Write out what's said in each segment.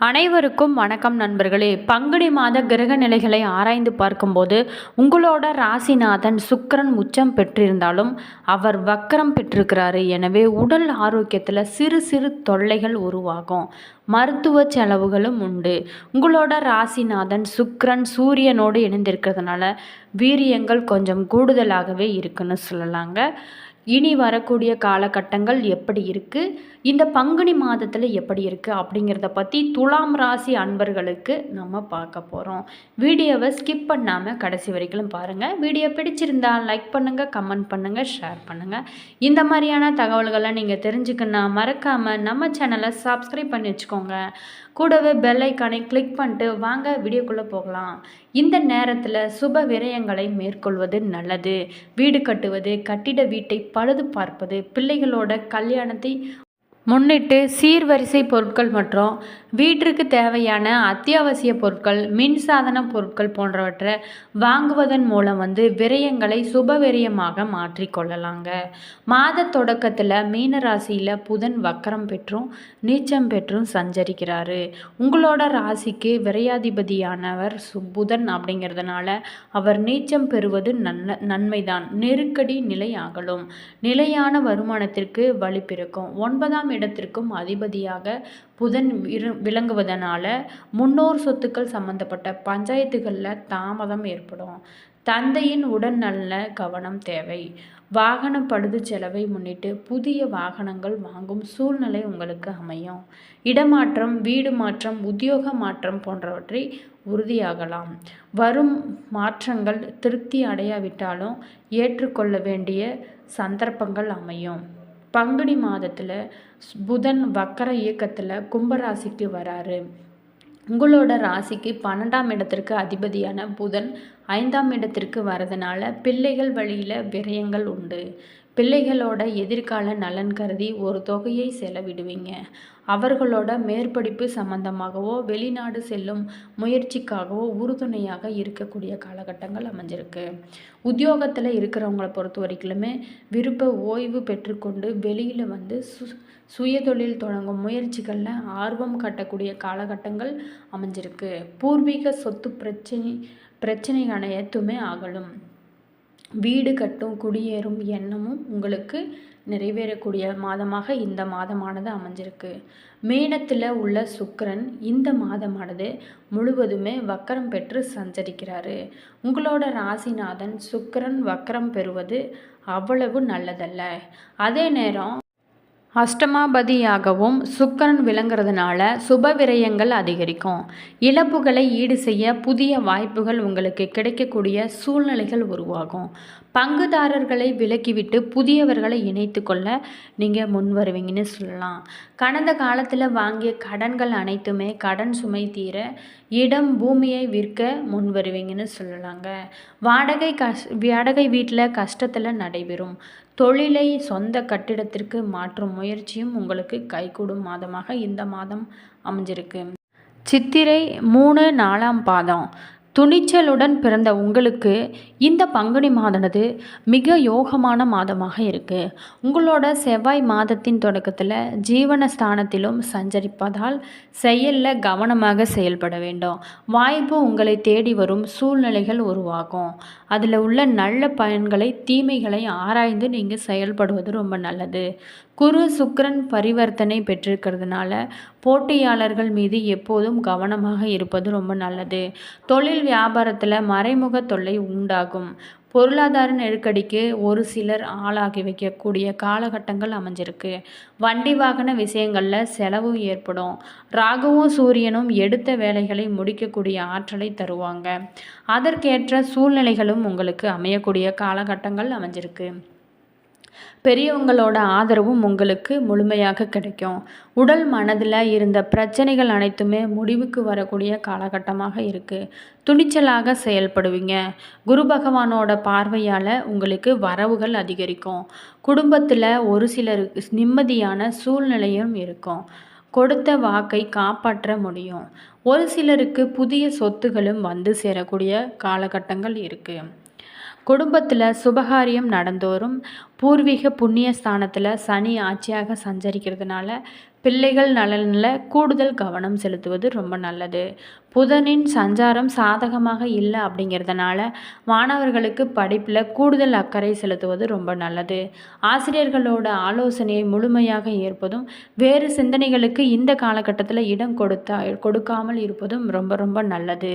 அனைவருக்கும் வணக்கம் நண்பர்களே. பங்குனி மாத கிரக நிலைகளை ஆராய்ந்து பார்க்கும்போது உங்களோட ராசிநாதன் சுக்கிரன் உச்சம் பெற்றிருந்தாலும் அவர் வக்கரம் பெற்றிருக்கிறாரு. எனவே உடல் ஆரோக்கியத்தில் சிறு சிறு தொல்லைகள் உருவாகும். மருத்துவ செலவுகளும் உண்டு. உங்களோட ராசிநாதன் சுக்கிரன் சூரியனோடு இணைந்திருக்கிறதுனால வீரியங்கள் கொஞ்சம் கூடுதலாகவே இருக்குன்னு சொல்லலாங்க. இனி வரக்கூடிய காலகட்டங்கள் எப்படி இருக்குது, இந்த பங்குனி மாதத்தில் எப்படி இருக்குது அப்படிங்கிறத பற்றி துலாம் ராசி அன்பர்களுக்கு நம்ம பார்க்க போகிறோம். வீடியோவை ஸ்கிப் பண்ணாமல் கடைசி வரைக்கும் பாருங்கள். வீடியோ பிடிச்சிருந்தால் லைக் பண்ணுங்கள், கமெண்ட் பண்ணுங்கள், ஷேர் பண்ணுங்கள். இந்த மாதிரியான தகவல்களை நீங்கள் தெரிஞ்சுக்கணுன்னா மறக்காமல் நம்ம சேனலை சப்ஸ்கிரைப் பண்ணி வச்சுக்கோங்க. கூடவே பெல் ஐக்கானை கிளிக் பண்ணிட்டு வாங்க வீடியோக்குள்ளே போகலாம். இந்த நேரத்தில் சுப விரயங்களை மேற்கொள்வது நல்லது. வீடு கட்டுவது, கட்டிட வீட்டை பழுது பார்ப்பது, பிள்ளைகளோட கல்யாணத்தை முன்னிட்டு சீர்வரிசை பொருட்கள் மற்றும் வீட்டிற்கு தேவையான அத்தியாவசிய பொருட்கள், மின்சாதன பொருட்கள் போன்றவற்றை வாங்குவதன் மூலம் விரயங்களை சுப விரயமாக மாற்றிக்கொள்ளலாங்க. மாத தொடக்கத்தில் மீனராசியில் புதன் வக்கரம் பெற்றும் நீச்சம் பெற்றும் சஞ்சரிக்கிறாரு. உங்களோட ராசிக்கு விரையாதிபதியானவர் புதன் அப்படிங்கிறதுனால அவர் நீச்சம் பெறுவது நன்மைதான். நெருக்கடி நிலை ஆகலும். நிலையான வருமானத்திற்கு வழி பிறக்கும். 9ஆம் இடத்திற்கும் அதிபதியாக புதன் விளங்குவதனால முன்னோர் சொத்துக்கள் சம்பந்தப்பட்ட பஞ்சாயத்துகளில் தாமதம் ஏற்படும். தந்தையின் உடல்நல கவனம் தேவை. வாகன பழுது செலவை முன்னிட்டு புதிய வாகனங்கள் வாங்கும் சூழ்நிலை உங்களுக்கு அமையும். இடமாற்றம், வீடு மாற்றம், உத்தியோக மாற்றம் போன்றவற்றை உறுதியாகலாம். வரும் மாற்றங்கள் திருப்தி அடையாவிட்டாலும் ஏற்றுக்கொள்ள வேண்டிய சந்தர்ப்பங்கள் அமையும். பங்குனி மாதத்தில் புதன் வக்கர இயக்கத்தில் கும்பராசிக்கு வராரு. உங்களோட ராசிக்கு 12ஆம் இடத்திற்கு அதிபதியான புதன் 5ஆம் இடத்திற்கு வரதுனால பிள்ளைகள் வழியில் விரயங்கள் உண்டு. பிள்ளைகளோட எதிர்கால நலன் கருதி ஒரு தொகையை செலவிடுவீங்க. அவர்களோட மேற்படிப்பு சம்பந்தமாகவோ வெளிநாடு செல்லும் முயற்சிக்காகவோ உறுதுணையாக இருக்கக்கூடிய காலகட்டங்கள் அமைஞ்சிருக்கு. உத்தியோகத்தில் இருக்கிறவங்களை பொறுத்த வரைக்குமே விருப்ப ஓய்வு பெற்றுக்கொண்டு வெளியில் சுயதொழில் தொடங்கும் முயற்சிகளில் ஆர்வம் காட்டக்கூடிய காலகட்டங்கள் அமைஞ்சிருக்கு. பூர்வீக சொத்து பிரச்சனை அனைத்துமே ஆகலும். வீடு கட்டும் குடியேறும் எண்ணமும் உங்களுக்கு நிறைவேறக்கூடிய மாதமாக இந்த மாதமானது அமைஞ்சிருக்கு. மீனத்தில் உள்ள சுக்கிரன் இந்த மாதமானது முழுவதுமே வக்கரம் பெற்று சஞ்சரிக்கிறாரு. உங்களோட ராசிநாதன் சுக்கிரன் வக்கரம் பெறுவது அவ்வளவு நல்லதல்ல. அதே நேரம் அஷ்டமாபதியாகவும் சுக்கிரன் விளங்குறதுனால சுப விரயங்கள் அதிகரிக்கும். இழப்புகளை ஈடு செய்ய புதிய வாய்ப்புகள் உங்களுக்கு கிடைக்கக்கூடிய சூழ்நிலைகள் உருவாகும். பங்குதாரர்களை விலக்கிவிட்டு புதியவர்களை இணைத்து கொள்ள நீங்கள் முன் வருவீங்கன்னு சொல்லலாம். கடந்த காலத்தில் வாங்கிய கடன்கள் அனைத்துமே கடன் சுமை தீர இடம் பூமியை விற்க முன் வருவீங்கன்னு சொல்லலாங்க. வாடகை வீட்டில் கஷ்டத்தில் நடைபெறும். தொழிலை சொந்த கட்டிடத்திற்கு மாற்றும் முயற்சியும் உங்களுக்கு கைகூடும் மாதமாக இந்த மாதம் அமைஞ்சிருக்கு. சித்திரை 3, 4ஆம் பாதம் துணிச்சலுடன் பிறந்த உங்களுக்கு இந்த பங்குனி மாதனது மிக யோகமான மாதமாக இருக்குது. உங்களோட செவ்வாய் மாதத்தின் தொடக்கத்தில் ஜீவனஸ்தானத்திலும் சஞ்சரிப்பதால் செயலில் கவனமாக செயல்பட வேண்டும். வாய்ப்பு உங்களை தேடி வரும் சூழ்நிலைகள் உருவாகும். அதில் உள்ள நல்ல பயன்களை தீமைகளை ஆராய்ந்து நீங்கள் செயல்படுவது ரொம்ப நல்லது. குரு சுக்கிரன் பரிவர்த்தனை பெற்றிருக்கிறதுனால போட்டியாளர்கள் மீது எப்போதும் கவனமாக இருப்பது ரொம்ப நல்லது. தொழில் வியாபாரத்தில் மறைமுக தொல்லை உண்டாகும். பொருளாதார நெருக்கடிக்கு ஒரு சிலர் ஆளாகி வைக்கக்கூடிய காலகட்டங்கள் அமைஞ்சிருக்கு. வண்டி வாகன விஷயங்களில் செலவு ஏற்படும். ராகுவும் சூரியனும் எடுத்த வேலைகளை முடிக்கக்கூடிய ஆற்றலை தருவாங்க. அதற்கேற்ற சூழ்நிலைகளும் உங்களுக்கு அமையக்கூடிய காலகட்டங்கள் அமைஞ்சிருக்கு. பெரியவங்களோட ஆதரவும் உங்களுக்கு முழுமையாக கிடைக்கும். உடல் மனதில் இருந்த பிரச்சனைகள் அனைத்துமே முடிவுக்கு வரக்கூடிய காலகட்டமாக இருக்குது. துணிச்சலாக செயல்படுவீங்க. குரு பகவானோட பார்வையால் உங்களுக்கு வரவுகள் அதிகரிக்கும். குடும்பத்தில் ஒரு சிலருக்கு நிம்மதியான சூழ்நிலையும் இருக்கும். கொடுத்த வாக்கை காப்பாற்ற முடியும். ஒரு சிலருக்கு புதிய சொத்துகளும் சேரக்கூடிய காலகட்டங்கள் இருக்குது. குடும்பத்தில் சுபகாரியம் நடந்தோறும். பூர்வீக புண்ணிய ஸ்தானத்தில் சனி ஆட்சியாக சஞ்சரிக்கிறதுனால பிள்ளைகள் நலனில் கூடுதல் கவனம் செலுத்துவது ரொம்ப நல்லது. புதனின் சஞ்சாரம் சாதகமாக இல்லை அப்படிங்கிறதுனால மாணவர்களுக்கு படிப்பில் கூடுதல் அக்கறை செலுத்துவது ரொம்ப நல்லது. ஆசிரியர்களோட ஆலோசனையை முழுமையாக ஏற்பதும் வேறு சிந்தனைகளுக்கு இந்த காலகட்டத்தில் இடம் கொடுக்காமல் இருப்பதும் ரொம்ப ரொம்ப நல்லது.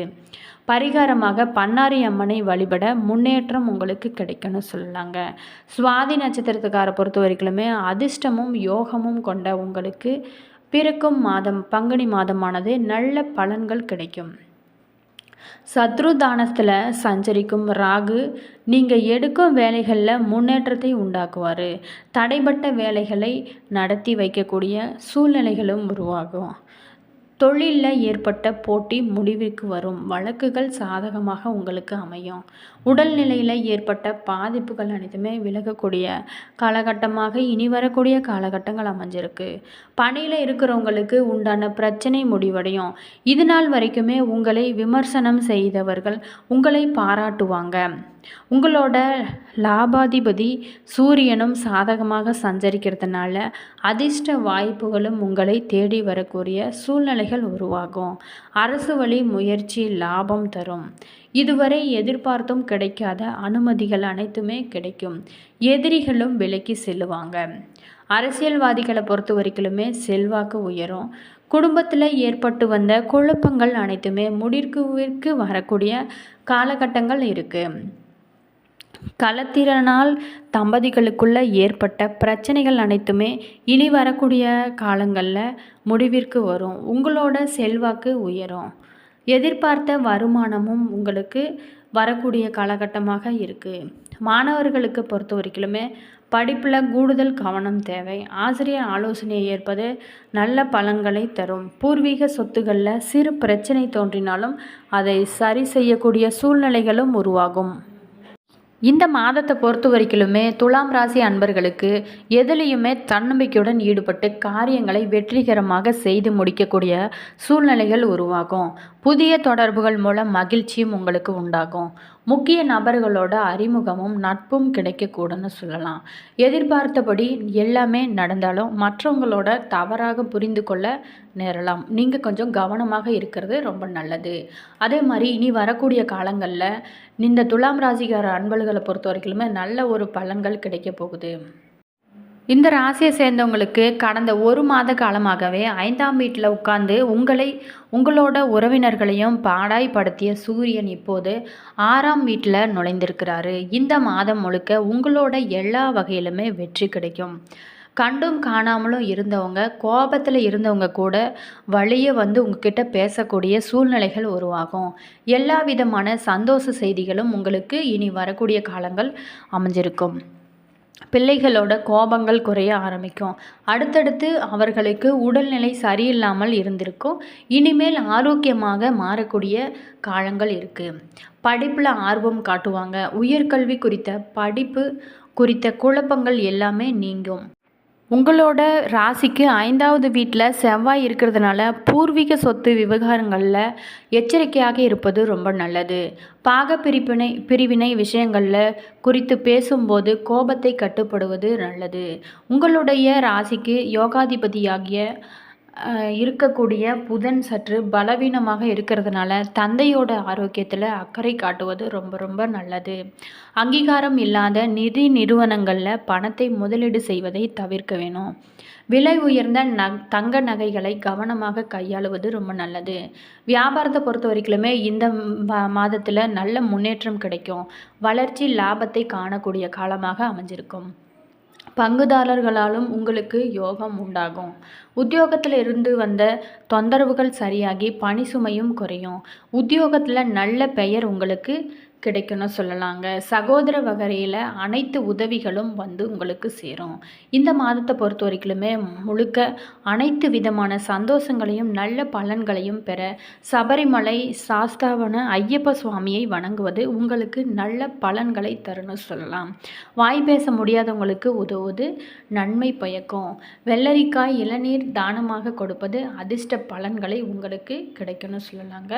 பரிகாரமாக பண்ணாரி அம்மனை வழிபட முன்னேற்றம் உங்களுக்கு கிடைக்கும்னு சொல்லலாங்க. சுவாதி நட்சத்திரத்துக்காரை பொறுத்த வரைக்குமே அதிர்ஷ்டமும் யோகமும் கொண்ட உங்களுக்கு பிறக்கும் மாதம் பங்குனி மாதமானது நல்ல பலன்கள் கிடைக்கும். சத்ருதானத்தில் சஞ்சரிக்கும் ராகு நீங்கள் எடுக்கும் வேலைகளில் முன்னேற்றத்தை உண்டாக்குவார். தடைப்பட்ட வேலைகளை நடத்தி வைக்கக்கூடிய சூழ்நிலைகளும் உருவாகும். தொழிலில் ஏற்பட்ட போட்டி முடிவிற்கு வரும். வழக்குகள் சாதகமாக உங்களுக்கு அமையும். உடல்நிலையில் ஏற்பட்ட பாதிப்புகள் அனைத்துமே விலகக்கூடிய காலகட்டமாக இனி வரக்கூடிய காலகட்டங்கள் அமைஞ்சிருக்கு. பணியில் இருக்கிறவங்களுக்கு உண்டான பிரச்சனை முடிவடையும். இது நாள் வரைக்குமே உங்களை விமர்சனம் செய்தவர்கள் உங்களை பாராட்டுவாங்க. உங்களோட லாபாதிபதி சூரியனும் சாதகமாக சஞ்சரிக்கிறதுனால அதிர்ஷ்ட வாய்ப்புகளும் உங்களை தேடி வரக்கூடிய சூழ்நிலைகள் உருவாகும். அரசு வழி முயற்சி லாபம் தரும். இதுவரை எதிர்பார்த்தும் கிடைக்காத அனுமதிகள் அனைத்துமே கிடைக்கும். எதிரிகளும் விலக்கி செல்லுவாங்க. அரசியல்வாதிகளை பொறுத்த வரைக்குமே செல்வாக்கு உயரும். குடும்பத்தில் ஏற்பட்டு வந்த குழப்பங்கள் அனைத்துமே முடிவுக்கு வரக்கூடிய காலகட்டங்கள் இருக்குது. களத்திரனால் தம்பதிகளுக்குள்ள ஏற்பட்ட பிரச்சனைகள் அனைத்துமே இனி வரக்கூடிய காலங்களில் முடிவிற்கு வரும். உங்களோட செல்வாக்கு உயரும். எதிர்பார்த்த வருமானமும் உங்களுக்கு வரக்கூடிய காலகட்டமாக இருக்குது. மாணவர்களுக்கு பொறுத்த வரைக்குமே படிப்பில் கூடுதல் கவனம் தேவை. ஆசிரியர் ஆலோசனையை ஏற்பது நல்ல பலன்களை தரும். பூர்வீக சொத்துக்களில் சிறு பிரச்சனை தோன்றினாலும் அதை சரி செய்யக்கூடிய சூழ்நிலைகளும் உருவாகும். இந்த மாதத்தை பொறுத்த வரைக்குமே துலாம் ராசி அன்பர்களுக்கு எதுலேயுமே தன்னம்பிக்கையுடன் ஈடுபட்டு காரியங்களை வெற்றிகரமாக செய்து முடிக்கக்கூடிய சூழ்நிலைகள் உருவாகும். புதிய தொடர்புகள் மூலம் மகிழ்ச்சியும் உங்களுக்கு உண்டாகும். முக்கிய நபர்களோட அறிமுகமும் நட்பும் கிடைக்கக்கூடன்னு சொல்லலாம். எதிர்பார்த்தபடி எல்லாமே நடந்தாலும் மற்றவங்களோட தவறாக புரிந்து கொள்ள நேரலாம். நீங்கள் கொஞ்சம் கவனமாக இருக்கிறது ரொம்ப நல்லது. அதே மாதிரி இனி வரக்கூடிய காலங்களில் இந்த துலாம் ராசிக்கார அன்பர்களை பொறுத்த வரைக்குமே நல்ல ஒரு பலன்கள் கிடைக்க போகுது. இந்த ராசியை சேர்ந்தவங்களுக்கு கடந்த 1 மாத காலமாகவே 5ஆம் வீட்டில் உட்கார்ந்து உங்களோட உறவினர்களையும் பாடாய்படுத்திய சூரியன் இப்போது 6ஆம் வீட்டில் நுழைந்திருக்கிறாரு. இந்த மாதம் முழுக்க உங்களோட எல்லா வகையிலுமே வெற்றி கிடைக்கும். கண்டும் காணாமலும் இருந்தவங்க, கோபத்தில் இருந்தவங்க கூட வழியே வந்து உங்ககிட்ட பேசக்கூடிய சூழ்நிலைகள் உருவாகும். எல்லா விதமான சந்தோஷ செய்திகளும் உங்களுக்கு இனி வரக்கூடிய காலங்கள் அமைஞ்சிருக்கும். பிள்ளைகளோட கோபங்கள் குறைய ஆரம்பிக்கும். அடுத்தடுத்து அவர்களுக்கு உடல்நிலை சரியில்லாமல் இருந்திருக்கும். இனிமேல் ஆரோக்கியமாக மாறக்கூடிய காலங்கள் இருக்குது. படிப்பில் ஆர்வம் காட்டுவாங்க. உயர்கல்வி படிப்பு குறித்த குழப்பங்கள் எல்லாமே நீங்கும். உங்களோட ராசிக்கு 5ஆவது வீட்டில் செவ்வாய் இருக்கிறதுனால பூர்வீக சொத்து விவகாரங்களில் எச்சரிக்கையாக இருப்பது ரொம்ப நல்லது. பிரிவினை விஷயங்களில் குறித்து பேசும்போது கோபத்தை கட்டுப்படுவது நல்லது. உங்களுடைய ராசிக்கு யோகாதிபதியாகிய இருக்கக்கூடிய புதன் சற்று பலவீனமாக இருக்கிறதுனால தந்தையோட ஆரோக்கியத்தில் அக்கறை காட்டுவது ரொம்ப ரொம்ப நல்லது. அங்கீகாரம் இல்லாத நிதி நிறுவனங்களில் பணத்தை முதலீடு செய்வதை தவிர்க்க வேணும். விலை உயர்ந்த தங்க நகைகளை கவனமாக கையாளுவது ரொம்ப நல்லது. வியாபாரத்தை பொறுத்த வரைக்குமே இந்த மாதத்தில் நல்ல முன்னேற்றம் கிடைக்கும். வளர்ச்சி லாபத்தை காணக்கூடிய காலமாக அமைஞ்சிருக்கும். பங்குதாரர்களாலும் உங்களுக்கு யோகம் உண்டாகும். உத்தியோகத்தில் இருந்து வந்த தொந்தரவுகள் சரியாகி பணி சுமையும் குறையும். உத்தியோகத்தில் நல்ல பெயர் உங்களுக்கு கிடைக்கும்னு சொல்லலாங்க. சகோதர வகையில் அனைத்து உதவிகளும் வந்து உங்களுக்கு சேரும். இந்த மாதத்தை பொறுத்த வரைக்குமே முழுக்க அனைத்து விதமான சந்தோஷங்களையும் நல்ல பலன்களையும் பெற சபரிமலை சாஸ்தாவன ஐயப்ப சுவாமியை வணங்குவது உங்களுக்கு நல்ல பலன்களை தரும்னு சொல்லலாம். வாய் பேச முடியாதவங்களுக்கு உதவுவது நன்மை பயக்கும். வெள்ளரிக்காய் இளநீர் தானமாக கொடுப்பது அதிர்ஷ்ட பலன்களை உங்களுக்கு கிடைக்கும்னு சொல்லலாங்க.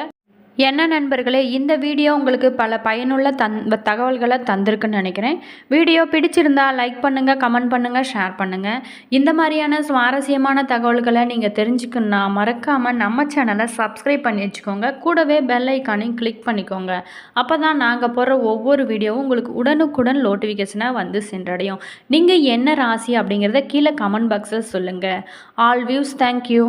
என்ன நண்பர்களே, இந்த வீடியோ உங்களுக்கு பல பயனுள்ள தகவல்களை தந்திருக்குன்னு நினைக்கிறேன். வீடியோ பிடிச்சிருந்தா லைக் பண்ணுங்கள், கமெண்ட் பண்ணுங்கள், ஷேர் பண்ணுங்கள். இந்த மாதிரியான சுவாரஸ்யமான தகவல்களை நீங்கள் தெரிஞ்சுக்கணுன்னா மறக்காமல் நம்ம சேனலை சப்ஸ்கிரைப் பண்ணி வச்சுக்கோங்க. கூடவே பெல் ஐக்கானையும் கிளிக் பண்ணிக்கோங்க. அப்போ தான் நாங்கள் போடுற ஒவ்வொரு வீடியோவும் உங்களுக்கு உடனுக்குடன் நோட்டிஃபிகேஷனாக வந்து சென்றடையும். நீங்கள் என்ன ராசி அப்படிங்கிறத கீழே கமெண்ட் பாக்ஸில் சொல்லுங்கள். All views, thank you.